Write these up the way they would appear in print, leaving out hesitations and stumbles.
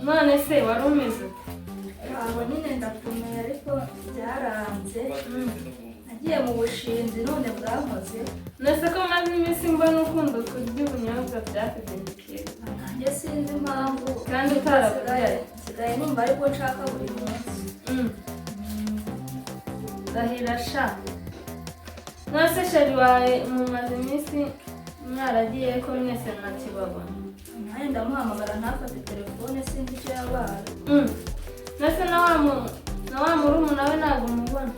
none se wari umeze ntabwo nyine ndakomeye ariko byaranze nagiye mu bushinzi none bwankoze nese ko maze iminsi mbona ukunda kurya ubunyobwa byakugendekeye nanjye sinzi impamvu kandi utarabyaye nsigaye numva ariko nshaka buri munsi ndahira sha nose sheri wawe mumaze iminsi mwaragiye ko mwese ntakibabona nanjye ndamuhamagara ntafate telefone sinzi icyo yabaye nese na wa murumuna we ntabwo umubona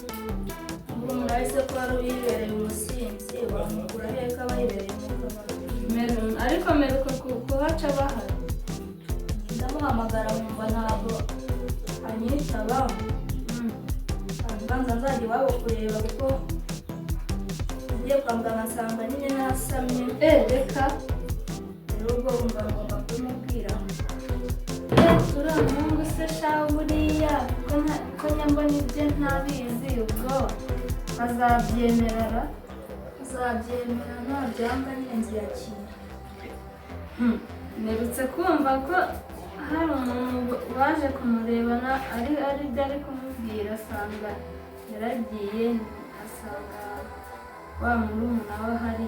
murumuna wese ko wari uyibereye umusinzi wamugura hehe ko aba yibereye mu kabari ariko meruka kuhaca bahari ndamuhamagara nkumva ntabwo anyitaba mbanza nzajya iwabo kureba kuko ngiye kwa muganga nsanga nyine nasamye reka rero ubwo wumva ngomba kubimubwira uriya muhungu se sha buriya ko nyambona ibye ntabizi ubwo azabyemera ntabyanga nyine nziyakira mperutse kumva ko hari umuntu waje kumurebana ari byo ari kumubwira asanga yaragiye asanga wa murumuna we hari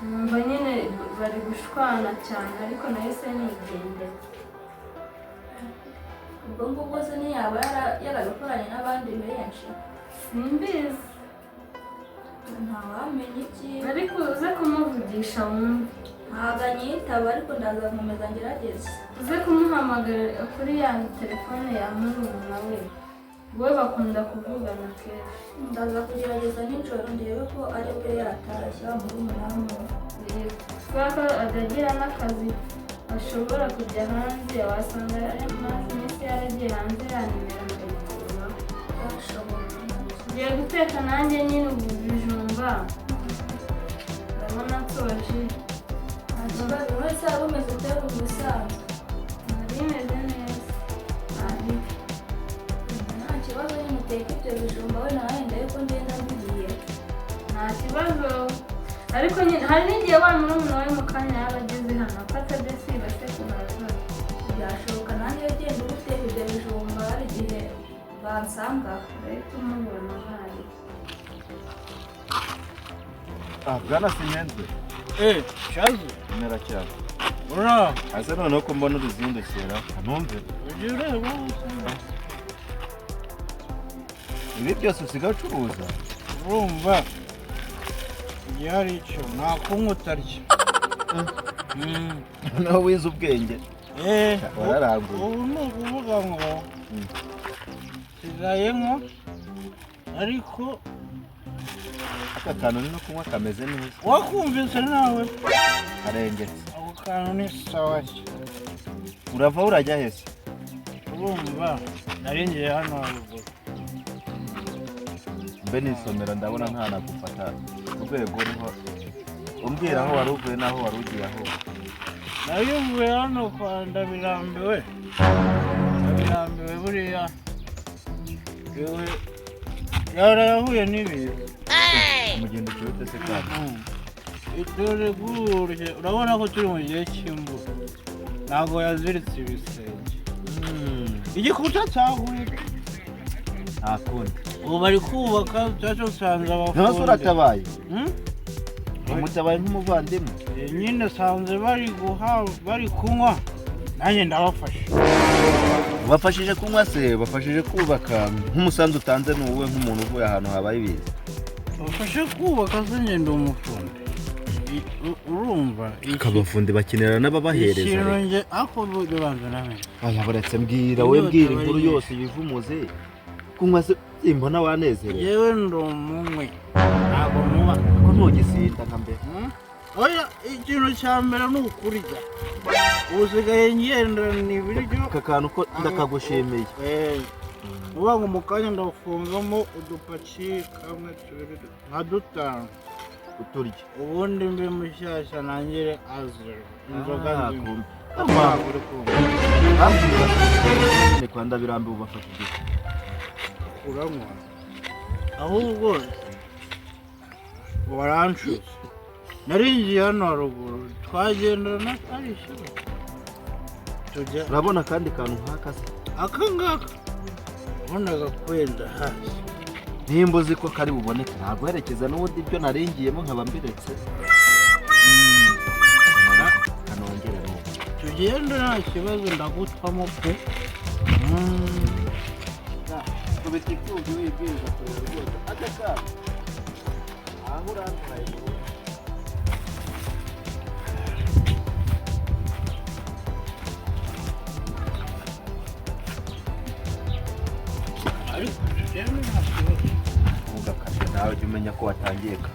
numva nyine bari gushwana cyane ariko nayo se nigendera ubwo ngubwo se ntiyaba yarabikoranye n'abandi benshi simbizi ntawamenya iki ariko uze kumuvugisha wumve ntabwo anyitaba ariko ndaza nkomeza ngerageze uze kumuhamagara kuri ya telefone ya murumuna we wowe bakunda kuvugana kenshi ndaza kugerageza nijoro ndebe ko ari bwe yatashye wa murumuna we kubera ko adagira n'akazi ashobora kujya hanze wasanga amaze iminsi yaragiye hanze yanimera akayikura ngiye guteka nanjye nyine ubu bijumba ndabona nsoje nta kibazo wese waba umeze utari ubusanzwe nari meze neza nta kibazo nyine uteka ibyo bijumba we nawe ndebe ko ngenda mbigiye nta kibazo ariko nyine hari n'igihe wa murumuna we mu kanya yaba ageze hano ko atadesiba se kuhaza byashoboka nanjye ugenda ubuteka ibyo bijumba hari igihe bansanga urahita umubona ahari bwana Simpenzwe shazo mera cyane ura asa noneho ko mbona uruzindukira ntumve ugiye ureba ibi byose usigaye ucuruza urumva igihe hari icyo nakunywa utarya noneho wize ubwenge wararanguye ubu ni ukuvuga ngo nsigayemo ariko aka kantu ni no kunywa kameze neza wakumvise nawe karengetse ako kantu ni sawa urava urajya hese urumva naringiye hano haruguru mbe nisomera ndabona nta nagufata urwego uriho umbwira aho wari uvuye n'aho wari ugiye aho nari uvuye hano kwa ndabirambiwe buriya yewe yarahuye n'ibintu umugendo cyute se kandi dore gurye urabona ko turi mu gihe cy'imvura ntabwo yaziritse ibisenge igikuta cyaguye nta kundi ubu bari kubaka cyacu usanze abafundi ntose uratabaye umutabaye nk'umuvandimwe nyine sanze bari kunywa nanjye ndabafasha bafashije kunywa se bafashije kubaka nk'umusanzu utanze n'uwe nk'umuntu uvuye ahantu habaye ibiza bafashe kubaka se ngenda umufundi urumva abafundi bakenera n'ababahereza ikintu nge ako bibanza namenye baretse mbwira we mbwira inkuru yose ibivumuze kunywa se imbona wanezerewe yewe ndi umumwe ntabwo muba ko ntugisinda nka mbere oya ikintu cya mbere ni ukurya ubu usigaye ngenda ni ibiryo aka kantu ko ndakagushimiye uba ngo mu kanya ndafungamo udupaki kamwe tubiri nka dutanu uturya ubundi mbe mushyashya nangire azero inzoga nzima ni kwa ndabirambiwe ubafasha igihe uranywa ahubwo waranshuze naringiye hano haruguru twagendana arishyura tujya urabona kandi kantu nk'aka se aka ngaka ubonaga kwenda hasi nimba uzi ko kari buboneke ntabwo herekeza n'ubundi ibyo narengiyemo nkaba mbiretse kanongere n'ubu tugenda nta kibazo ndagutwamo pe kubita icyuzi wibwiriza kureba rwose agaka aho urantaye mu rugo ariko tugenda nta kibazo ugakabye nawe jya umenya ko watangiye ka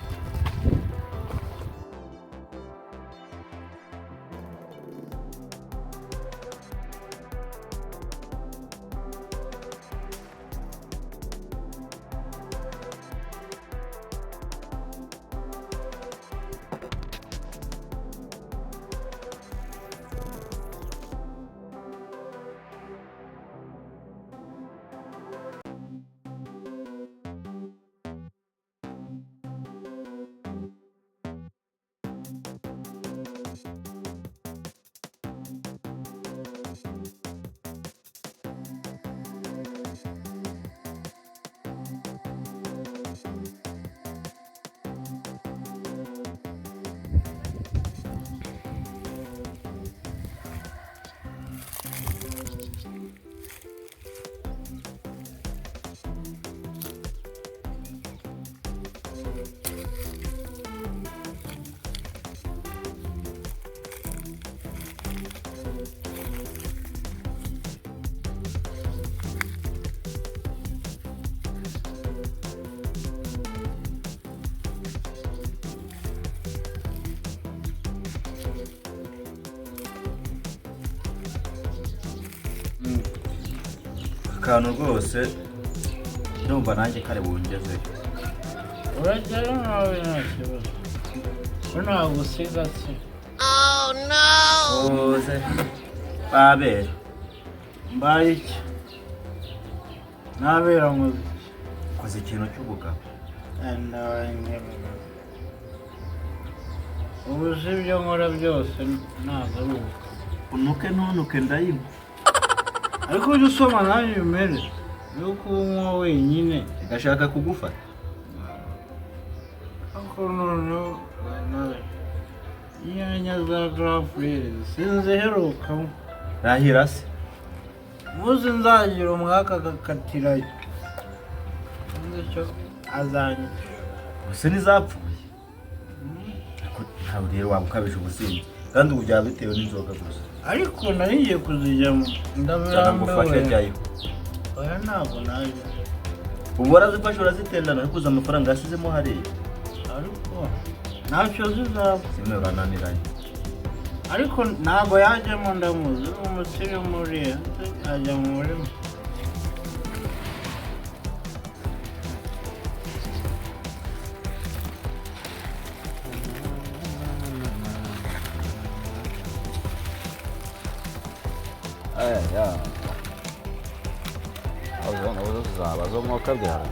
akantu rwose ndumva nanjye kare bungezeyo urajyayo nawe nta kibazo ko ntabwo usigatse uze babera mbaye iki nabera nkoze koze ikintu cy'ubugabo ubu si ibyo nkora byose ntabwo ari ubu unuke ntunuke ndayinywa ariko ujya usoma nanjye umere yuko unywa wenyine igashaka kugufata ariko noneho nawe inyanya za garafurere sinziherukamo rahira se muzi nzagira umwaka agakatirayo sinzi icyo azanyica gusa ntizapfuye ntabwo rero waba ukabije ubusinzi kandi ubu byaba bitewe n'inzoga gusa ariko nari ngiye kuzijyamo ndagufashe jyayo oya ntabwo naje ubu warazifashe urazitendana ariko uzi amafaranga yasizemo hariya ariko ntacyo zizaba zimwe urananiranye ariko ntabwo yajyamo ndamuzi umusiri muriya ajya mu murima ya nazo zaba zo mwuka byara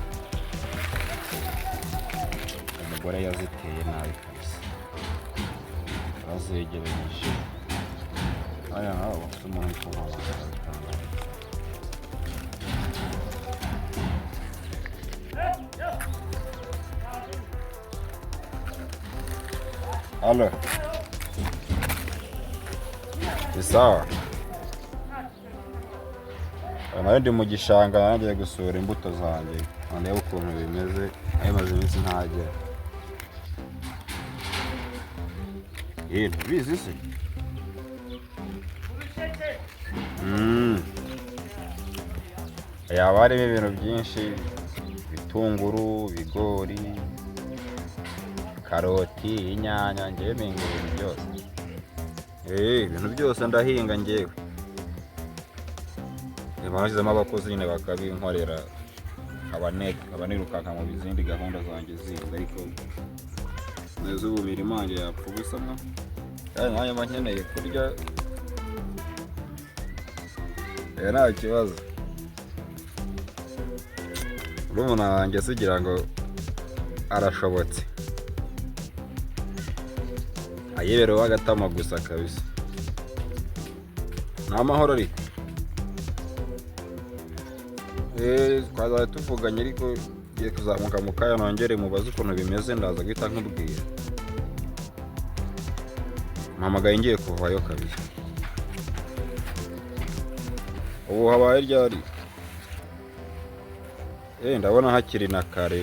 umugore yaziteye nabi kabisa bazegeranyije aya nawe bafite umuntu kubaha Alô. Isawa. Nayo ndi mu gishanga nangiye gusura imbuto zanjye. Ndeba ukuntu bimeze, ayo maze iminsi ntajya. Bizi se? Yaba harimo ibintu byinshi, bitunguru, bigori, karoti, inyanya, ngewe mpinga ibintu byose. Ibintu byose ndahinga ngewe. Bashyizemo abakozi nyine bakabinkorera abanirukanka mu zindi gahunda zanjye zindi ariko neza ubu imirimo yanjye yapfa ubusa mwa kandi nanjye mba nkeneye kurya nta kibazo urumuna wanjye asigira ngo arashobotse ayibereho agatama gusa kabisa n'amahoro ariko twazajya tuvuganye ariko ngiye kuzamuka mu kanya nongere mubaze ukuntu bimeze ndaza guhita nkubwira mpamagaye ngiye kuvayo kabiri ubu habaye ryari ndabona hakiri na kare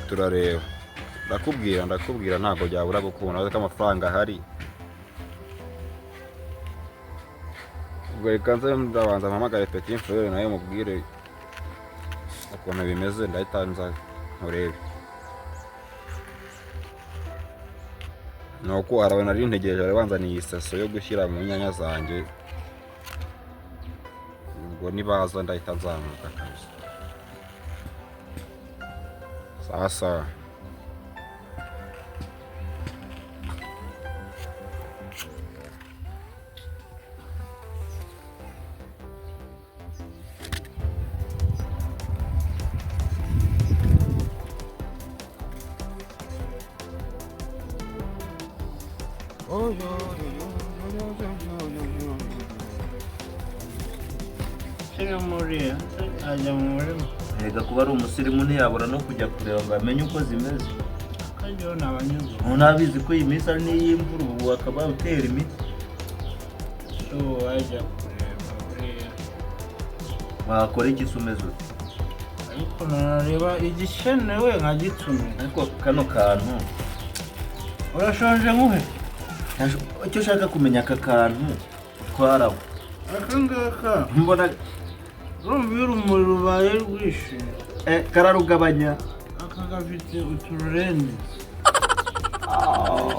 turareba ndakubwira ntabwo byabura gukunda ariko amafaranga ahari ubwo reka nze ndabanza mpamagare petit frere nawe mubwire ukuntu bimeze ndahita nza nkurebe nuko arabona ari ntegereje bari banzaniye isaso yo gushyira mu nyanya zanjye ubwo nibaza ndahita nzamuka kabisa sasa Ega kuba ari umusirimu ntiyabura no kujya kureba ngo amenye uko zimeze. Ntabizi ko iyi minsi ari n'iy'imvura ubu akaba utera imiti. wajya kureba buriya Wakora iki se umeze ute? ariko nareba igikenewe nkagitumira. Ariko kano kantu Urashonje nkuhe? icyo ushaka kumenya aka kantu twaraho. Aka ngaka Mbona urumva iyo urumuri rubaye rwinshi kararugabanya. aka gafite utururende.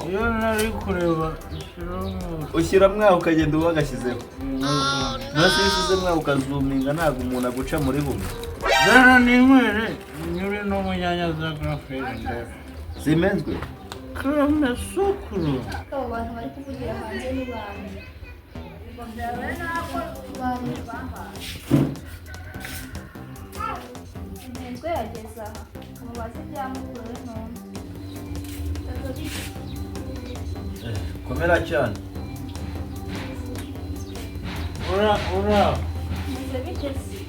Iyo nari kureba Ushyira mwaho ukagenda ubagashyizeho. Nasi yisize mwaho ukazuminga ntabwo umuntu aguca muri bumwe. Zara n'inkwere nyure no mu nyanya za grafere ndebe. Simpenzwe? Kame sukuru. Abo bantu bari kuvugira hanze ni bande? Simpenzwe yageze aha umubaze ibya Mukuru none. Komera cyane. Ura. Muze biteze.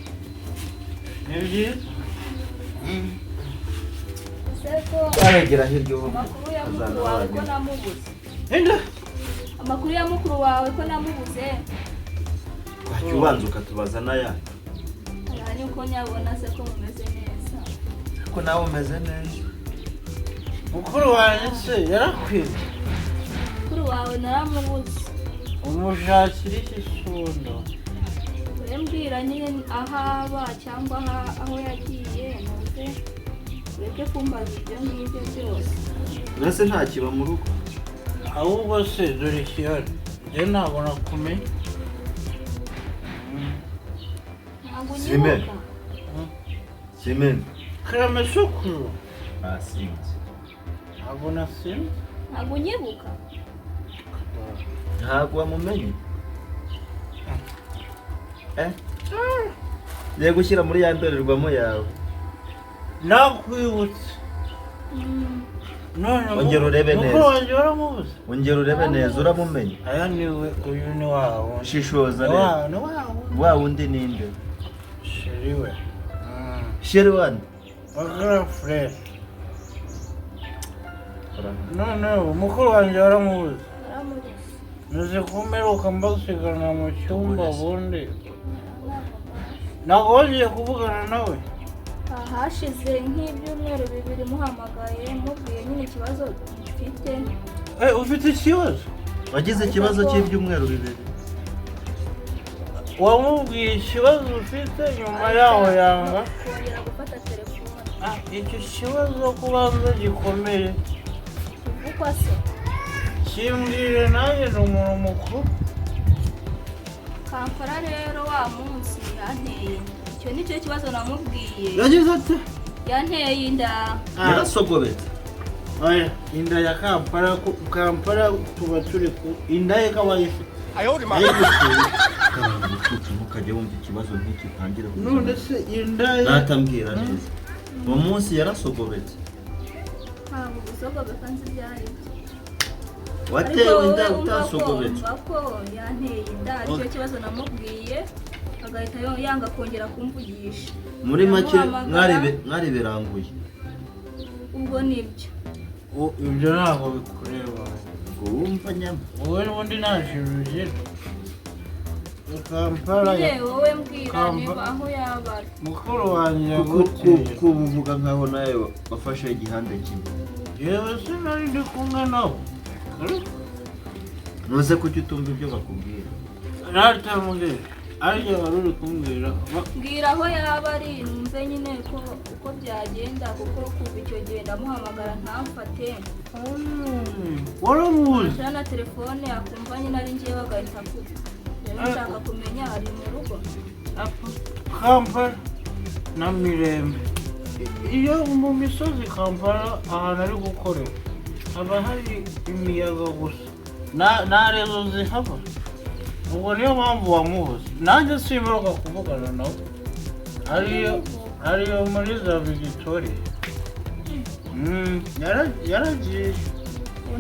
Ni byiza? Seko Aragera hirya ubu. amakuru ya Mukuru wawe ko namubuze. Inda. Amakuru ya Mukuru wawe ko namubuze. Wajya ubanza ukatubaza n'ayandi. Arani uko nyabona se ko mumeze neza. Ko nawe umeze neza. Mukuru wanjye se yarakwiye. Mukuru wawe naramubuze. Umushakira iki sundo? Urembwira nyine ahaba cyangwa aho yagiye muze ureke kumbaza ibyo ngibyo byose. Urase nta kiba mu rugo. Ahubwo se dore ikihari. Njye ntabwo nakumenya. Ntabwo Simen. nyibuka. Simen. Kame sukuru. Asinzi. Ntabwo nasinze. Ntabwo nyibuka. Ntabwo wamumenye. Ngiye gushyira muri ya ndorerwamo yawe. Nakwibutse. None Ongera urebe neza. Mukuru wanjye waramubuze. Ongera urebe neza uramumenye. Aya niwe uyu ni wawo. Shishoza rero. Ni wawo. Wa wundi ninde? Shiriwe. Sheri wande. Bagara fresh. None mukuru wanjye waramubuze. Naramubuze. Nuzi kumeruka mbasigana mu cyumba bundi. Ntabwo wongeye kuvugana nawe. Hashize nk'ibyumweru bibiri muhamagaye mubwiye nyine ikibazo mfite. Ufite ikibazo? Wagize ikibazo cy'ibyumweru bibiri. Wamubwiye ikibazo ufite nyuma yaho yanga. Kongera gufata telefone. Icyo kibazo kubanza gikomeye. Uko se? Kimbwire nanjye ni umuntu mukuru. Kampala rero wa munsi yanteye. Icyo ni cyo kibazo namubwiye. Yagize ati? Yanteye inda. Yarasogobetse. Oya, inda ya Kampala tuba turi ku inda ye kabaye ifite. Ntukajya wumva ikibazo nk'iki utangire kugira. None se inda ye natambwira neza. Uwo munsi yarasogobetse. Ntabwo gusogobeka nzi ibyo ari byo. watewe inda utasogobetse ko yanteye inda aricyo kibazo namubwiye agahita yanga kongera kumvugisha muri make mwari biranguye ubwo nibyo ibyo ntabwo bikureba ngo wumva nyama wowe n'ubundi nashiruje Kampala wowe mbwira niba aho yaba mukuru wanjye yaguteye kuba uvuga nkaho nawe wafashe igihande kimwe yewe sinari ndi kumwe nawe nuze kuki utumva ibyo bakubwira ntatamubwira ariko wari uri kumbwira mbwira aho yaba ari numve nyine uko byagenda kuko kuva icyo gihe ndamuhamagara ntamfate waramuzi ashira na telefone akumva nyine ari njyewe agahita kuba nshaka kumenya ari mu rugo Kampala na Mirembe iyo mu misozi Kampala ahantu ari gukorera haba hari imiyaga gusa nta rezo zihaba ubwo niyo mpamvu wamuzi nanjye simbuka kuvugana nawe ariyo muri za Victoria yaragiye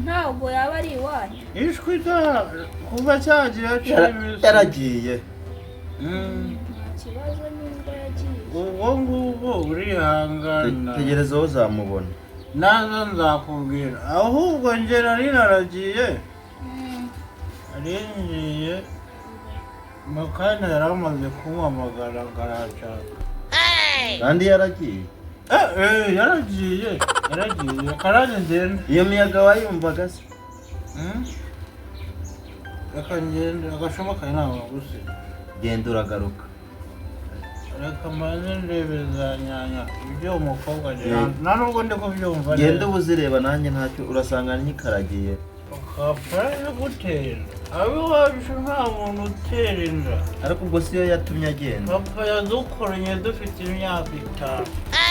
ntabwo yaba ari iwanyu ishwi kuva cyagiye yaragiye nta kibazo n'ubwo yagiye ubwo ngubwo urihangana tegereza aho uzamubona naza nzakubwira ahubwo njye nari naragiye arinjiye mukanya yari amaze kumuhamagara ngo arashaka kandi yaragiye yaragiye karanye ngenda iyo miyaga wayumvaga se reka ngende agashoma kawe ntabwo gusa genda uragaruka reka maze ndebe za nyanya ibyo umukobwa agira nta nubwo ndi kubyumva genda uba uzireba nanjye ntacyo urasanga nyikaragiye Kampala yo gutera abiwacu nta muntu utera inda ariko ubwo siyo yatumye agenda papa yadukoranye dufite imyaka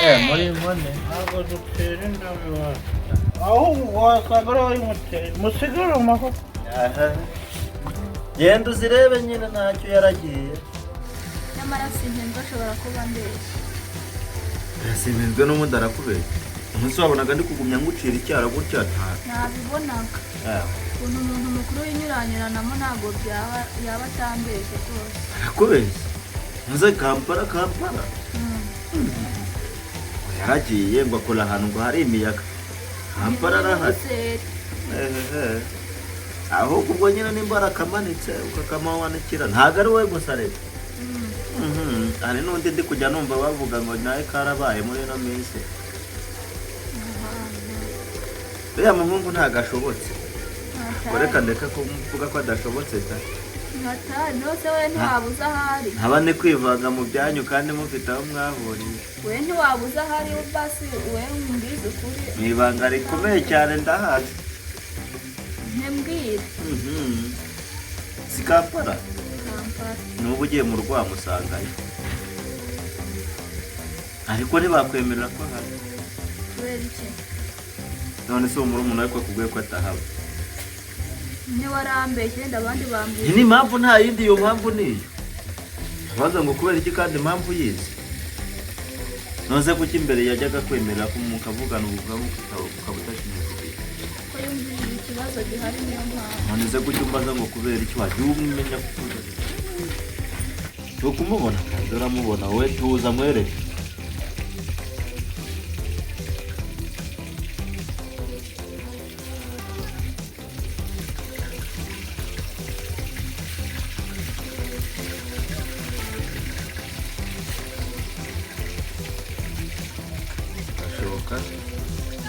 5 muri mbone ntabwo dutera inda iwacu ahubwo wasanga ari wowe mutera musigare mu mafoto genda uzirebe nyine ntacyo yaragiye nyamara Simpenzwe ashobora kuba mbeshya Simpenzwe n'ubundi arakubeshya umunsi wabonaga ndi kugumya ngucira icyara gutya nabibonaga ukuntu umuntu mukuru yinyuranyuranamo ntabwo yaba atambeshye rwose arakubeshya maze Kampala yaragiye ngo akora ahantu ngo hari imiyaga Kampala arahari ahubwo ubwo nyine nimba arakamanitse ukakamawanikira ntabwo ari wowe gusa rero hari n'undi ndi kujya numva bavuga ngo nawe karabaye muri ino minsi uriya muhungu ntabwo ashobotse reka ndeka kuvuga ko adashobotse da ntose we ntiwabuze ahari ntaba ni kwivanga mu byanyu kandi mufite aho mwahuriye we ntiwabuze ahari basi we mbizi ukuri mu ibanga rikomeye cyane ndahazi ntembwira si Kampala n'ubu ugiye mu rwamusangayo ariko ntibakwemerera ko ahari kubera iki none se uwo murumuna we ko akubwiye ko atahaba ntiwarambeshye wenda abandi bambwiye iyi ni impamvu nta yindi iyo mpamvu niyo abaza ngo kubera iki kandi impamvu yizi noze kuki imbere yajyaga kwemerera ko mukavugana ubugabo ukaba utakimubwiye ko yumvira ikibazo gihari niyo mpamvu none se kuki umbaza ngo kubera iki wagiye umenya kuko cyo kumubona kandi uramubona wowe tuza mwereke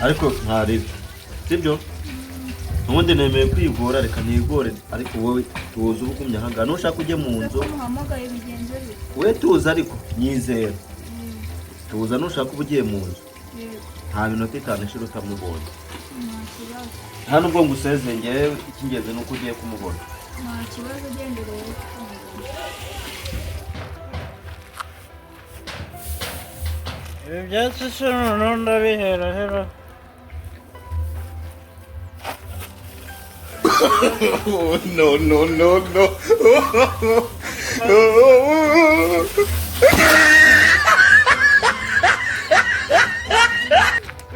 ariko ntaribyo sibyo ubundi nemeye kwigora reka nigore ariko wowe tuza ubugumye ahangana nushaka ujye mu nzu muhamagaye bigenze bite we tuza ariko nyizera tuza nushaka uba ugiye mu nzu nta minota 5 ishira utamubonye nta kibazo nta nubwo ngusezeye ngewe icy'ingenzi ni uko ugiye kumubona nta kibazo ugendereye ibi byatsi se noneho ndabiherahera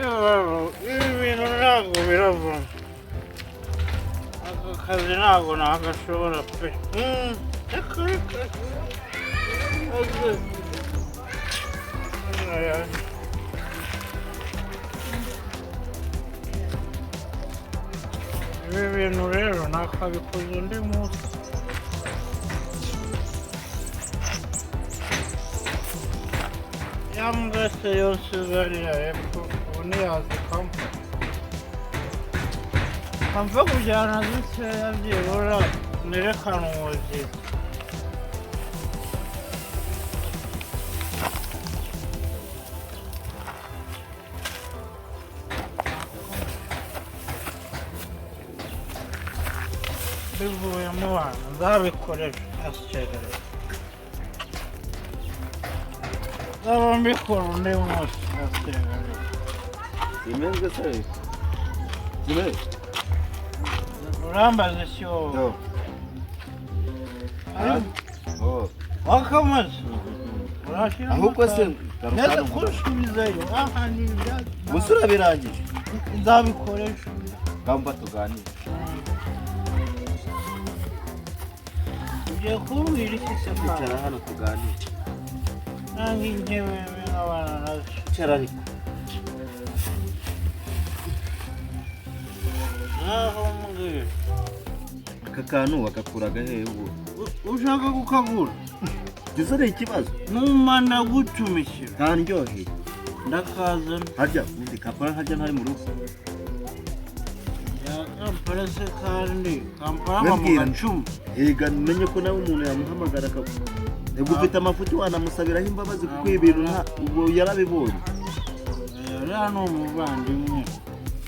no ibi bintu ntabwo birava akazi ntabwo nagashobora pe reka ibi bintu rero nakabikoze undi munsi yambwese yose zariya hepfo ubu ntiyazikamo kamva kujyana zikeya byibura nerekana umuziki bivuyemo abantu nzabikoresha asikerere nzaba mbikora undi munsi asikerere Simpenzwe se Simpenzwe urambaza iki wowe no oh wakamaze urashyira ahubwo se neza kusubizayo ahandi gusa urabirangije nzabikoresha gamba tuganire ugiye kumbwira iki se icara hano tuganire nange njyewe nk'abana nazo icara ariko naho mbwira aka kantu bagakuraga hehe ubu ushaka kukagura gize ari ikibazo numa ndagutumikira kandyoheye ndakazana harya undi kapara harya ntari mu rugo kampala se kandi kampala mu Wabwira gacuma yega menye ko nawe umuntu yamuhamagara akavuga ego ufite amafuti wanamusabiraho imbabazi kuko ibintu nta ubwo yarabibonye uriya ni umuvandimwe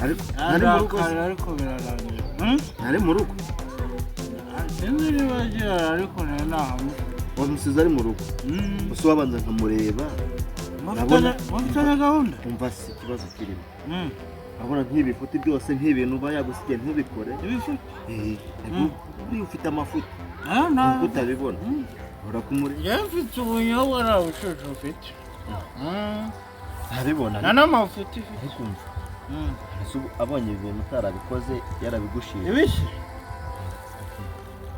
ariko ntari mu rugo ariko birarangira ntari mu rugo sinzi niba agira ariko nayo ntahamwe wamusize ari mu rugo gusa wabanza nkamureba mufitanye gahunda umva si ikibazo kirimo urabona nk'ibifuti byose nk'ibintu uba yagusigaye ntubikore ibifuti uriya ufite amafuti ntabwo kuko utabibona urakumureba njyewe mfite ubunyobwa nta bucucu ufite ntabibona nta n'amafuti ufite ariko umva abonye ibintu utarabikoze yarabigushije ibiki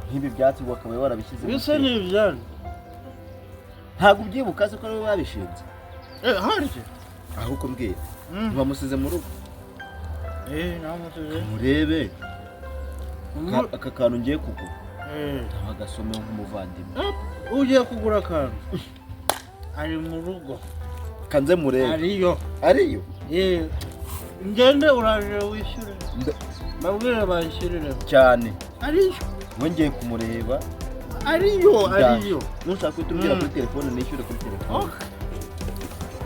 nk'ibi byatsi wakaba warabishyize bisa n'ibyana ntabwo ubyibuka se ko ariwe babishinze harya ahubwo mbwira ntibamusize mu rugo namusize murebe aka kantu ngiye kugura ntabagasomeye nk'umuvandimwe ugiye kugura akantu ari mu rugo kanze murebe ariyo ngende uraje wishyure mbabwire bayishyurire cyane ariyo wongeye kumureba ariyo nushaka uhita umbwira kuri telefone nishyure kuri telefone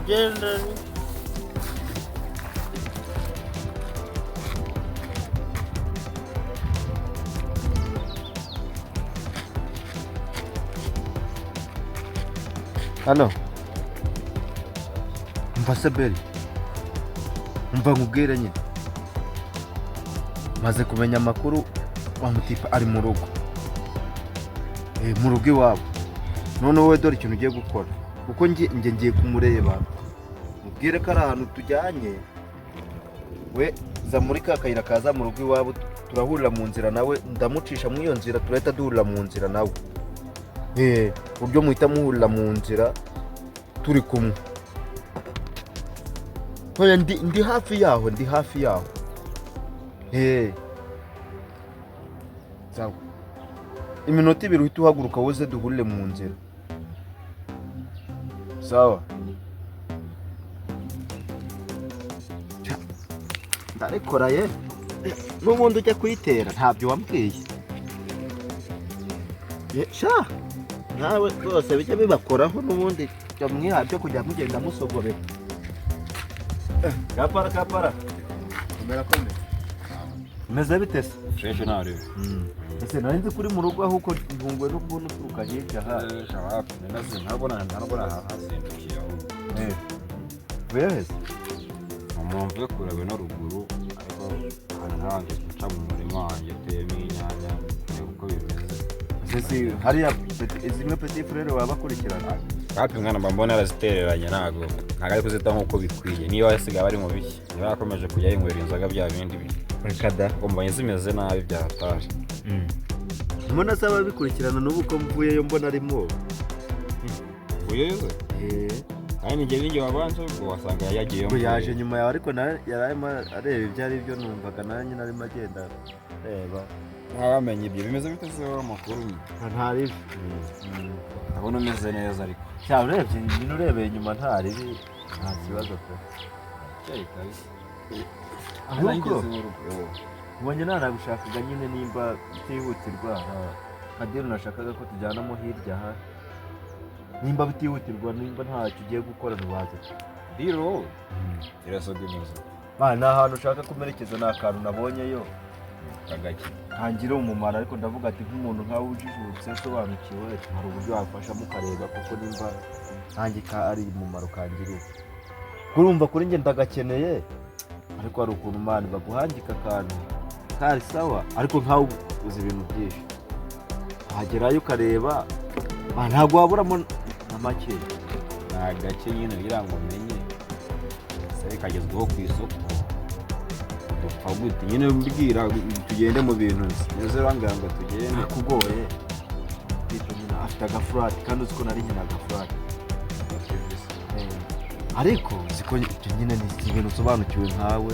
genda hano mva se beri mva nkubwire nyine maze kumenya amakuru wa mutipa ari mu rugo mu rugo iwabo noneho wowe dore ikintu ugiye gukora kuko ngiye kumureba mubwire ko ari ahantu tujyanye we za muri ka kayira kaza mu rugo iwabo turahurira mu nzira nawe ndamucisha muri iyo nzira turahita duhurira mu nzira nawe uburyo muhita muhurira mu nzira turi kumwe ndi hafi yaho sawa iminota ibiri uhita uhaguruka woze duhurire mu nzira sawa ndarikora ye n'ubundi ujya kuyitera ntabyo wambwiye sha nawe rwose bijya bibakoraho n'ubundi mwiha byo kujya mugenda musogobera kapara komera umeze bite se fresh nari ese nari nzi kuri mu rugo ahubwo ntungwe n'ubuntu turuka hirya shawapi ninazi ntabona hazindukiye aho weheze mumve kurebe no ruguru ariko hano nabanje guca mu murima wanjye uteyemo inyanya uko bimeze ese hariya zimwe petit frere wabakurikirana hapi mwana mbona yarazitereranye ntago ari kuzita nk'uko bikwiye niyo yasigaye bari mu biki niba yakomeje kujya yinywera inzoga bya bindi reka da mbonye zimeze nabi byataje mbona asaba bikurikirana n'ubu ko mvuyeyo mbona arimo uyewe kandi njye wabanza ubwo wasanga yagiye ngo yaje nyuma yawe ariko yararimo areba ibyo ari byo numvaga nanjye narimo agenda reba wamenye ibyo bimeze bite se amakuru ntaribi ndabona umeze neza ariko cyane urebye nyine urebeye inyuma ntaribi nta kibazo pe cyari kabisa ahubwo ubonye nanagushakaga nyine nimba bitihutirwa kadero nashakaga ko tujyanamo hirya aha nimba bitihutirwa nimba ntacyo ugiye gukora ntiwaze diro irasoga imeze ni ahantu ushaka kumerekeza ni akantu nabonyeyo kagake ntangira umumaro ariko ndavuga ati nk'umuntu nkawe ujijutse usobanukiwe hari uburyo wafasha mukareba kuko nimba nanjye ari umumaro kangiriye kurumva kuri njye ndagakeneye ariko hari ukuntu mani baguhangika akantu kari sawa ariko nkawe uzi ibintu byinshi wagerayo ukareba ntabwo waburamo na make ni agake nyine kugira ngo umenye se kagezweho ku isoko dupfa gute nyine mbwira tugende mu bintu neza urambwira ngo tugende nakugoye nyine afite agafurati kandi uzi ko nari nyine agafurati ariko ziko nyine ni ibintu usobanukiwe nkawe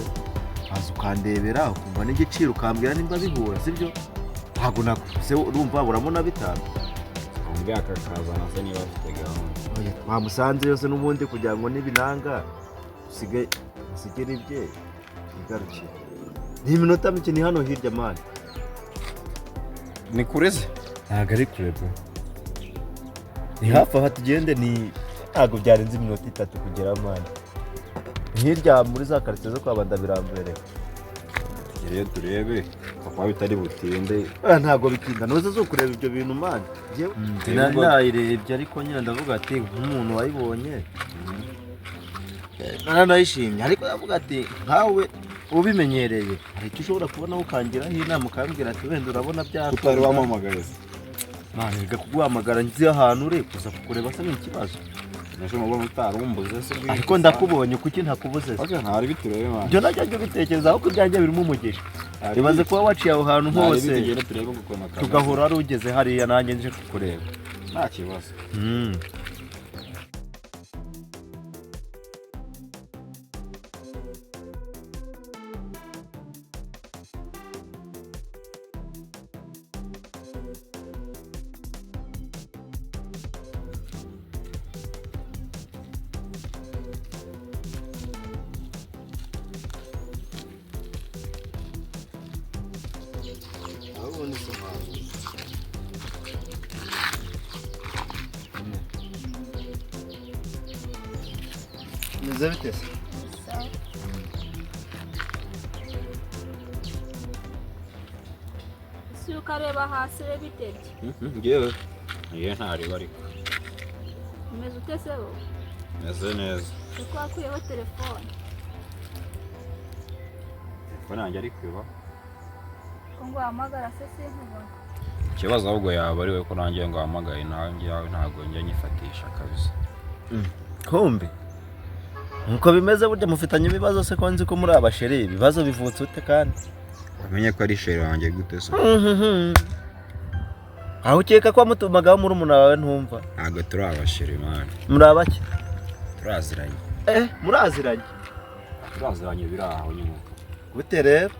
waza ukandebera ukumva n'igiciro ukambwira nimba bihura sibyo ntabwo nakuse urumva buramo na 5 umbwira akakazana se niba afite gahunda wamusanze yose n'ubundi kugira ngo nibinanga usigere ibye igarukire ni iminota mike ni hano hirya mani ni kure se ntabwo ari kure bro ni hafi aha tugende ni ntabwo byarenze iminota 3 kugera mani hirya muri za karitsiye zo kwa Ndabirambere tugereyo turebe kuko bitari butinde ntabwo bitinda noze zo kureba ibyo bintu mani nayirebye ariko nyine ndavuga ati nk'umuntu wayibonye nanayishimye ariko yavuga ati nkawe ubimenyereye hari icyo ushobora kubonaho ukangiraho inama ukambwira ati wenda urabona byakunda utari wamamagaye mani reka kuguhamagara nzi ahantu uri kuza kukureba se ni ikibazo nashobora kuba utarumbuze se ariko ndakubonye kuki ntakubuze se ntari biturebe mani ibyo najya njye bitekereza aho kubyanjye birimo umugisha ibaze kuba waciye aho hantu hose tugahora ari ugeze hariya nanjye nje kukureba nta kibazo Meze bite se? Si ukareba hasi reba itebye ngewe niyo ntareba ariko umeze ute se wowe meze neza kuko wakuyeho telefone nanjye ari kwiba ko ngo wahamagara se sinkubona ikibazo ahubwo yaba ari we ko nanjye ngo wahamagaye yawe ntabwo njya nyifatisha kabisa kumbi nkuko bimeze burya mufitanye ibibazo se ko nzi ko muri abasheri ibibazo bivutse ute kandi wamenye ko ari sheri wanjye gute se aho ukeka ko wamutumagaho muri umuntu wawe ntumva ntabwo turi abasheri mani muri abaki turaziranye muraziranye biri aho nyine gute rero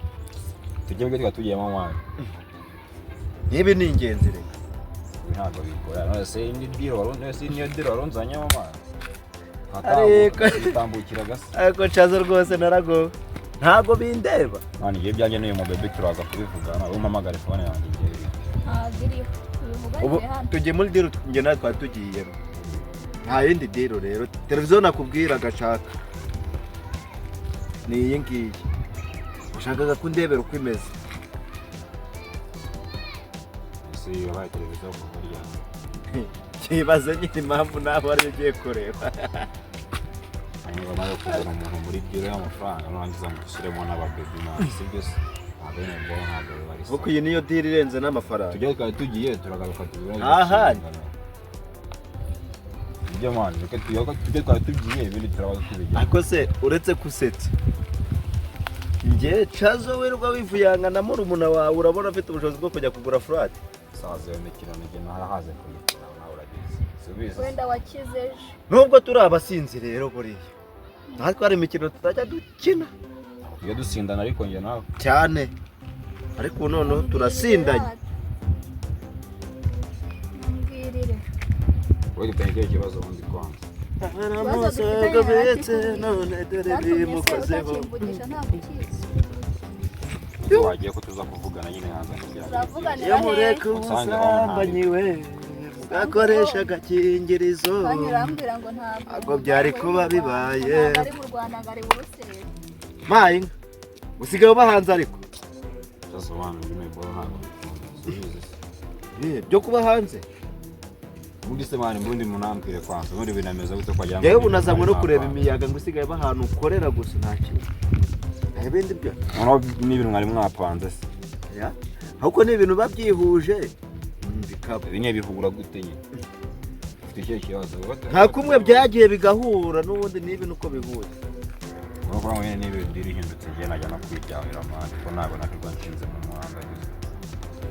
tujye bwe tugiyemo mwana nibi ni ingenzi rero ntabwo bikora none se indi diro warunzanyemo mwana bitambukira gasa ariko nshazo rwose narago ntabwo bindeba mwana igihe byanjye n'uyu mubebe turaza kubivuga nawe umpamagara telefone yanjye igihe ntabwo iriho ubu tugiye muri diro njye nawe twari tugiyemo nta yindi diro rero televiziyo nakubwira agashaka ni iyi ngiyi ushakaga ko ndebera uko imeze ese yabaye televiziyo kuva ryari kibazo nyine impamvu nawe ariyo ugiye kureba hanyuma bamaze kugura umuntu muri diro y'amafaranga nurangiza mushyiremo n'ababebi mwana sibyo se ntabwo ari nabwo ntabwo bari kuko iyi niyo diro irenze n'amafaranga tujya twari tugiye turagaruka tubibona ahandi ibyo mwana tujye twari tugiye ibindi turabaza tubigira ariko se uretse kusetsa Nge cazo wirwa wivuyanga na murumuna wawe urabona afite ubushobozi bwo kujya kugura flat. Saza yo mikino nige narahaze kuyikina nawe urabizi. Subiza. Wenda wakizeje. Nubwo turi abasinzi rero buriya. Natwe hari imikino tutajya dukina. Iyo dusindana ariko nge nawe. Cyane. Ariko noneho turasindanye. Mbwirire. Wowe dutanye ikibazo ubundi kwanza. Aramusaga betse none dore bimukozeho. Wagiye ko tuza kuvugana nyine hanze kugira. Yamureka ubusambanyiwe gakoresha agakingirizo. Banyurambira ngo ntabwo. Ago byari kuba bibaye. Ari mu Rwanda ngari buruseli. Mayinga. Usigaye bahanze ariko. Sasa wana nyine bora ntabwo. Byo kuba hanze. Muri semana mbundi munambwire kwanza muri binameza gute kwagira ngo. Yewe unazamwe no kureba imiyaga ngo usigaye bahantu ukorera gusa nta kintu. Ibindi byo. Ono n'ibintu mwari mwapanze se. Ya. Ahubwo ni ibintu babyihuje. Bikaba. Bimwe bihura gute nyine. Ufite ikibazo. Nta kumwe byagiye bigahura n'ubundi ni ibintu uko bihuye. Urumva ngo nyine n'ibintu dirihindutse je najya no kwijyahira amande ko nabona ko nshinze mu muhanda.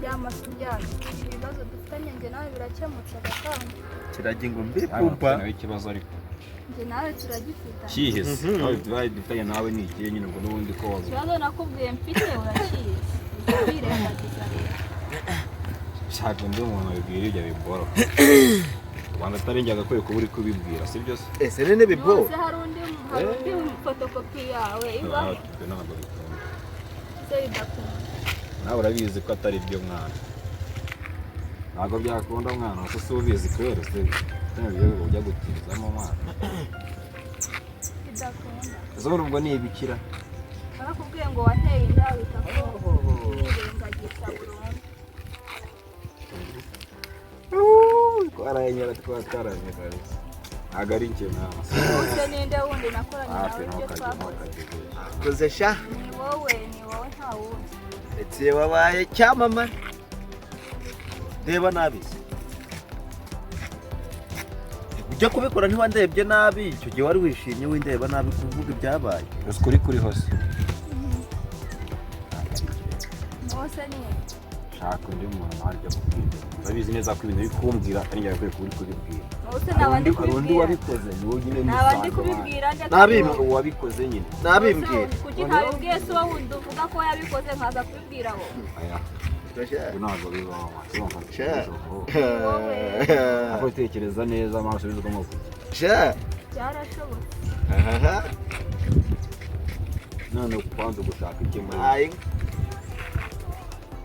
Yamasujyana. Ibibazo dufitanye nge nawe birakemutse agakanga. Kiragira ngo mbi kumpa. Nawe ikibazo ariko. Nge nawe turagifita. Kihese. Nawe dufitanye nawe ni ikiye nyine ngo n'ubundi ko wazo. Ikibazo nakubwiye mfite urakizi. Birengagiza rero. Shaka ndi umuntu wibwira ibyo biboro. Rwanda atarengaga ko uri kubibwira sibyo se? Ese nene bibo. Hari undi fotokopi yawe iba. Ntabwo bikunda. Bidakunda. Nawe urabizi ko atari byo mwana. Ntabwo byakunda mwana kuko si ubizi kwera se. Ntabwo ujya gutizamo mwana. Bidakunda. Zoro ubwo ni ibikira. Barakubwiye ngo wateye inda bikako. Birengagiza burundu. Twarayenyera twataranye kabisa. Ntabwo ari njye nawe. Use ninde wundi nakoranye nawe ibyo twakoze. Koze sha. Ni wowe nta wundi. Etse wabaye cyamamare. Reba nabi. Ujya kubikora ntiwandebye nabi icyo gihe wari wishimye windeba nabi kuvuga ibyabaye. Uskuri kuri hose. Mose ni shaka undi muntu najya kubwira. Urabizi neza ko ibintu bikumbwira ari njye kuri kubibwira. Mose nabandi kubibwira. Undi wabikoze ni wowe nyine nabandi kubibwira nabimbye wabikoze nyine. Nabimbye. Kuki ntabibwiye so wundi uvuga ko yabikoze nkaza kubibwira wo. Aya. Ntabwo bibaho. Aho tekereza neza amaso bivuga ngo sha. Byarashobotse. None kwanza gushaka iki muri.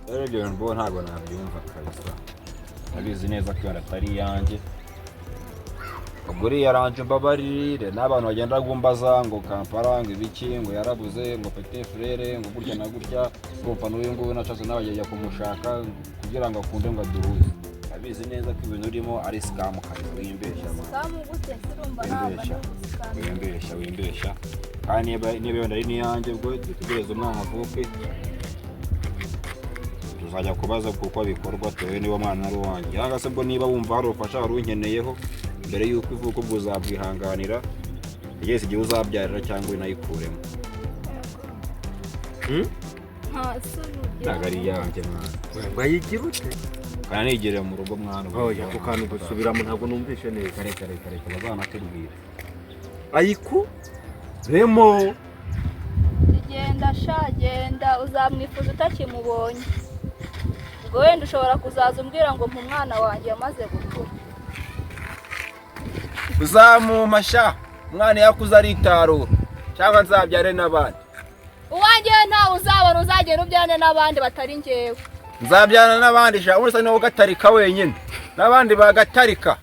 Rero nbo ntabwo nabyumva kabisa. Abizi neza ko atari yanjye. Uburi yaranje mbabarire n'abantu bagenda gumbaza ngo Kampala ngo ibiki ngo yarabuze ngo Petit Frere ngo burya na gutya ngo pano uyu ngo nacaze nabajya kumushaka kugira ngo akunde ngo aduhuze. Abizi neza ko ibintu urimo ari scam kabisa wimbesha. Scam gute sirumva ntabwo wimbesha. Kandi niba ndari ni yanjye bwo dutegereza umwana avuke. Tuzajya kubaza kuko bikorwa tewe niba mwana ari wanjye. Yanga se bwo niba wumva hari ufasha wari unkeneyeho mbere yuko ivuka ubwo uzabwihanganira igeze igihe uzabyarira cyangwa inayikuremo. Ntabwo ari yanjye mwana. Bayigira ute? Kandi nigereye mu rugo mwana. Oya ku kantu gusubiramo ntabwo numvishe neza. Kare bazanatubwira. Ayiku Remo. Genda uzamwifuza utakimubonye. Ubwo wenda ushobora kuzaza umbwira ngo mu mwana wanjye yamaze gukura. Uzamumasha umwana yakuze aritarura cyangwa nzabyare n'abandi. Uwanjye ntawe uzabona uzagera ubyane n'abandi batari njyewe. Nzabyana n'abandi sha urasa no gatarika wenyine n'abandi bagatarika.